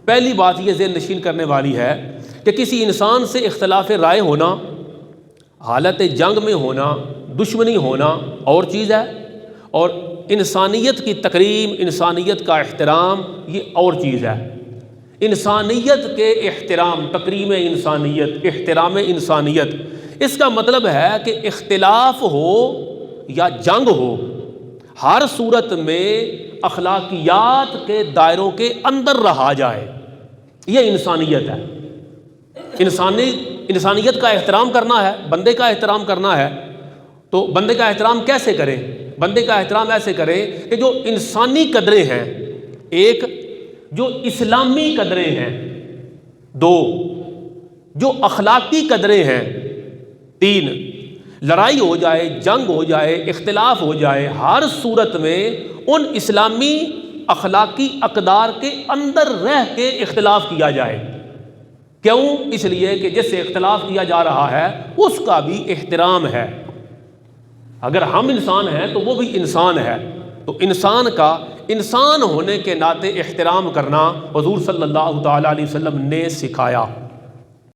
پہلی بات یہ ذہن نشین کرنے والی ہے کہ کسی انسان سے اختلاف رائے ہونا، حالت جنگ میں ہونا، دشمنی ہونا اور چیز ہے، اور انسانیت کی تکریم، انسانیت کا احترام یہ اور چیز ہے۔ انسانیت کے احترام، تکریم انسانیت، احترام انسانیت، اس کا مطلب ہے کہ اختلاف ہو یا جنگ ہو، ہر صورت میں اخلاقیات کے دائروں کے اندر رہا جائے، یہ انسانیت ہے۔ انسانیت کا احترام کرنا ہے، بندے کا احترام کرنا ہے، تو بندے کا احترام کیسے کریں؟ بندے کا احترام ایسے کریں کہ جو انسانی قدریں ہیں، ایک جو اسلامی قدریں ہیں، دو جو اخلاقی قدریں ہیں، تین لڑائی ہو جائے، جنگ ہو جائے، اختلاف ہو جائے، ہر صورت میں ان اسلامی اخلاقی اقدار کے اندر رہ کے اختلاف کیا جائے۔ کیوں؟ اس لیے کہ جس سے اختلاف کیا جا رہا ہے اس کا بھی احترام ہے۔ اگر ہم انسان ہیں تو وہ بھی انسان ہے، تو انسان کا انسان ہونے کے ناطے احترام کرنا حضور صلی اللہ تعالیٰ علیہ وسلم نے سکھایا۔